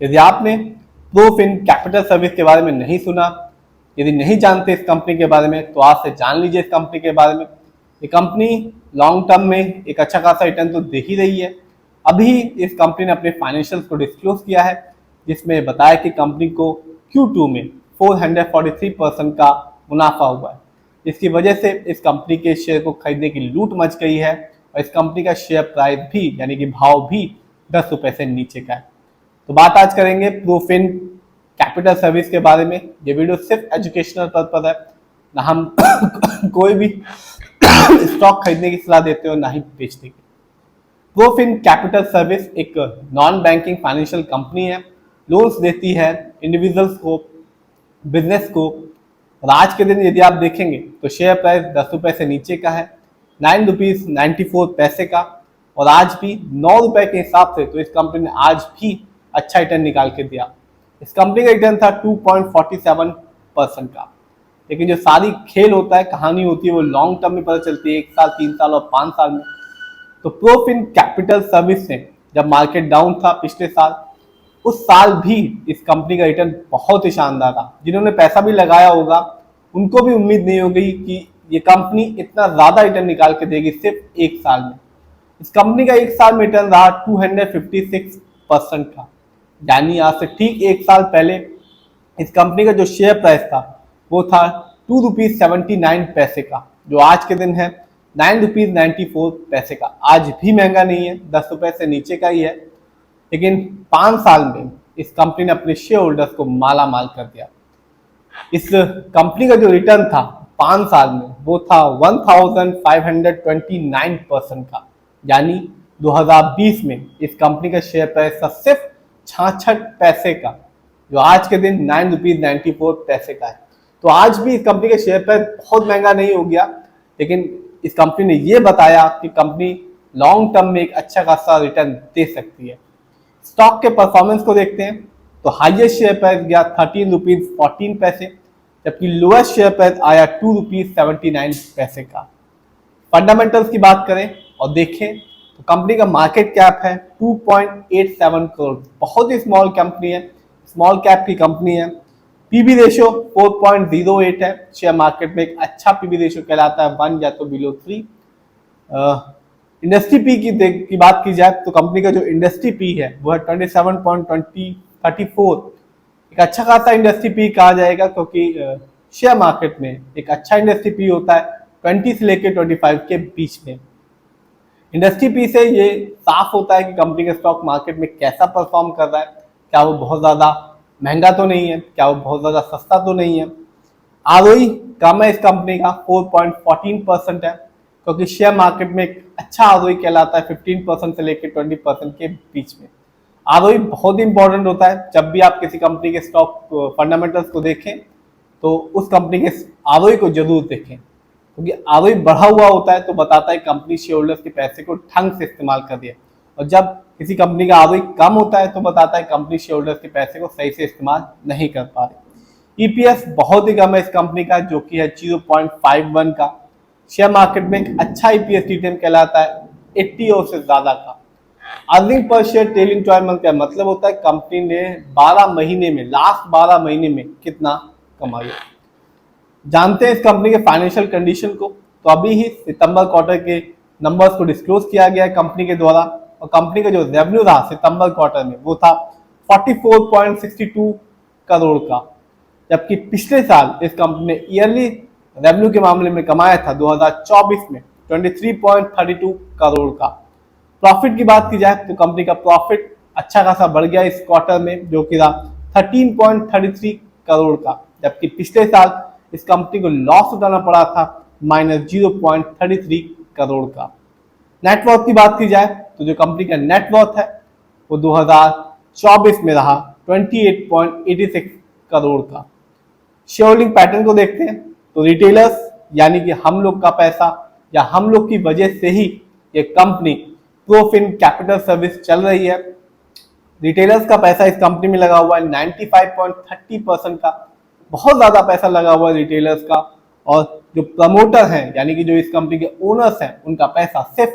यदि आपने प्रूफिन capital service के बारे में नहीं सुना, यदि नहीं जानते इस कंपनी के बारे में, तो आज से जान लीजिए इस कंपनी के बारे में। ये कंपनी लॉन्ग टर्म में एक अच्छा खासा रिटर्न तो दे ही रही है। अभी इस कंपनी ने अपने फाइनेंशियल्स को डिस्क्लोज किया है, जिसमें बताया कि कंपनी को Q2 में 443% का मुनाफा हुआ है। इसकी वजह से इस कंपनी के शेयर को खरीदने की लूट मच गई है और इस कंपनी का शेयर प्राइस भी यानी कि भाव भी 10 रुपए से नीचे का है। तो बात आज करेंगे प्रूफिन कैपिटल सर्विस के बारे में। ये वीडियो सिर्फ एजुकेशनल पर्पज है, ना हम कोई भी स्टॉक खरीदने की सलाह देते हो ना ही बेचने की। प्रूफिन कैपिटल सर्विस एक नॉन बैंकिंग फाइनेंशियल कंपनी है, लोन्स देती है इंडिविजुअल्स को, बिजनेस को। और आज के दिन यदि आप देखेंगे तो शेयर प्राइस 10 रुपए से नीचे का है, 9.94 का, और आज भी 9 रुपए के हिसाब से तो इस कंपनी ने आज भी अच्छा रिटर्न निकाल के दिया। इस कंपनी का रिटर्न था 2.47% का। लेकिन जो सारी खेल होता है, कहानी होती है, वो लॉन्ग टर्म में पता चलती है, 1 साल, 3 साल और 5 साल में। तो प्रूफिन कैपिटल सर्विस ने जब मार्केट डाउन था पिछले साल, उस साल भी इस कंपनी का रिटर्न बहुत ही शानदार था। जिन्होंने पैसा भी लगाया होगा उनको भी उम्मीद नहीं हो गई कि ये कंपनी इतना ज्यादा रिटर्न निकाल के देगी सिर्फ 1 साल में। इस कंपनी का 1 साल में रिटर्न रहा 256% का, यानी आज से ठीक 1 साल पहले इस कंपनी का जो शेयर प्राइस था वो था ₹2.79 का, जो आज के दिन है ₹9.94 का। आज भी महंगा नहीं है, 10 रुपए से नीचे का ही है। लेकिन 5 साल में इस कंपनी ने अपने शेयर होल्डर्स को माला माल कर दिया। इस कंपनी का जो रिटर्न था 5 साल में वो था 1529% का, यानी 2020 में इस कंपनी का शेयर प्राइस था सिर्फ 66 पैसे का, जो आज के दिन ₹9.94 का है। तो आज भी इस कंपनी का शेयर प्राइस बहुत महंगा नहीं हो गया, लेकिन इस कंपनी ने ये बताया कि कंपनी लॉन्ग टर्म में एक अच्छा खासा रिटर्न दे सकती है। स्टॉक के परफॉर्मेंस को देखते हैं तो हाईएस्ट शेयर प्राइस गया ₹13.14, जबकि लोएस्ट शेयर प्राइस आया ₹2.79 का। फंडामेंटल्स की बात करें और देखें तो कंपनी का मार्केट कैप है 2.87 करोड़, बहुत ही स्मॉल कंपनी है, स्मॉल कैप की कंपनी है। पीबी रेशियो 4.08 है, शेयर मार्केट में एक अच्छा पीबी रेशियो कहलाता है, 1 या तो बिलो 3। इंडस्ट्री पी की बात की जाए तो कंपनी का जो इंडस्ट्री पी है वो है 27.34, एक अच्छा खासा इंडस्ट्री पी कहा जाएगा, क्योंकि शेयर मार्केट में एक अच्छा इंडस्ट्री पी होता है 20 से लेकर 25 के बीच में। इंडस्ट्री पी से ये साफ होता है कि कंपनी का स्टॉक मार्केट में कैसा परफॉर्म कर रहा है, क्या वो बहुत ज्यादा महंगा तो नहीं है, क्या वो बहुत ज्यादा सस्ता तो नहीं है। आरओई कम है इस कंपनी का, 4.14% है, क्योंकि शेयर मार्केट में एक अच्छा आरओई कहलाता है 15% से लेकर 20% के बीच में। आरओई बहुत इंपॉर्टेंट होता है। जब भी आप किसी कंपनी के स्टॉक फंडामेंटल्स को देखें तो उस कंपनी के आरओई को जरूर देखें, क्योंकि आरओई बढ़ा हुआ होता है तो बताता है कंपनी शेयर होल्डर्स के पैसे को ढंग से इस्तेमाल कर दिया, और जब किसी कंपनी का आरओई कम होता है तो बताता है कंपनी शेयर होल्डर्स के पैसे को सही से इस्तेमाल नहीं कर पा रही। ईपीएस बहुत ही कम है इस कंपनी का, जो कि है 0.51 का। शेयर मार्केट में एक अच्छा ईपीएस टीटीएम कहलाता है 80 और से ज्यादा का। Earning per share trailing 12 month का मतलब होता है कंपनी ने 12 महीने में, लास्ट 12 महीने में कितना कमाया। जानते हैं इस कंपनी के फाइनेंशियल कंडीशन को। तो अभी ही सितंबर क्वार्टर के नंबर्स को डिस्क्लोज किया गया है कंपनी के द्वारा, और कंपनी का जो रेवेन्यू रहा सितंबर क्वार्टर में वो था 44.62 करोड़ का, जबकि पिछले साल इस कंपनी ने ईयरली रेवेन्यू के मामले में कमाया था 2024 में 23.32 करोड़ का। प्रॉफिट की बात की जाए तो कंपनी का प्रॉफिट अच्छा खासा बढ़ गया इस क्वार्टर में, जो कि रहा 13.33 करोड़ का, जबकि पिछले साल इस कंपनी को लॉस उठाना पड़ा था -0.33 करोड़ का। नेटवर्थ की बात की जाए तो जो कंपनी का नेटवर्थ है वो 2024 में रहा 28.86 करोड़ का। शेयर होल्डिंग पैटर्न को देखते हैं तो रिटेलर्स यानी कि हम लोग का पैसा या हम लोग की वजह से ही ये कंपनी प्रूफिन कैपिटल सर्विस चल रही है। रिटेलर्स का पैसा इस कंपनी में लगा हुआ है 95.30% का, बहुत ज्यादा पैसा लगा हुआ है रिटेलर्स का। और जो प्रमोटर हैं यानी कि जो इस कंपनी के ओनर्स हैं उनका पैसा सिर्फ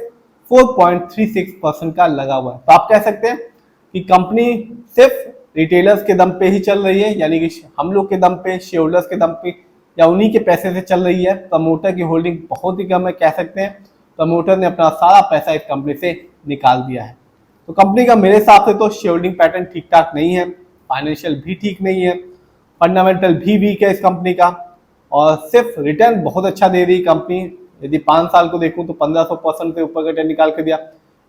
4.36% का लगा हुआ है। तो आप कह सकते हैं कि कंपनी सिर्फ रिटेलर्स के दम पे ही चल रही है, यानी कि हम लोग के दम पे, शेयर होल्डर्स के दम पे, या उन्हीं के पैसे से चल रही है। प्रमोटर की होल्डिंग बहुत ही कम है, कह सकते हैं प्रमोटर ने अपना सारा पैसा इस कंपनी से निकाल दिया है। तो कंपनी का मेरे हिसाब से तो शेयर होल्डिंग पैटर्न ठीक ठाक नहीं है, फाइनेंशियल भी ठीक नहीं है, फंडामेंटल भी वीक है इस कंपनी का, और सिर्फ रिटर्न बहुत अच्छा दे रही कंपनी। यदि 5 साल को देखूं तो 1500% से ऊपर का रिटर्न निकाल के दिया,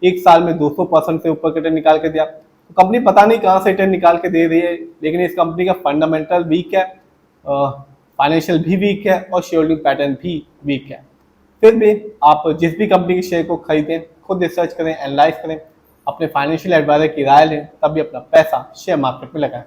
1 साल में 200% से ऊपर का रिटर्न निकाल के दिया। तो कंपनी पता नहीं कहाँ से रिटर्न निकाल के दे रही है, लेकिन इस कंपनी का फंडामेंटल वीक है, फाइनेंशियल भी वीक है, और शेयर होल्डिंग पैटर्न भी वीक है। फिर भी आप जिस भी कंपनी के शेयर को खरीदें, खुद रिसर्च करें, एनालाइज करें, अपने फाइनेंशियल एडवाइजर की राय लें, तभी अपना पैसा शेयर मार्केट में लगाएं।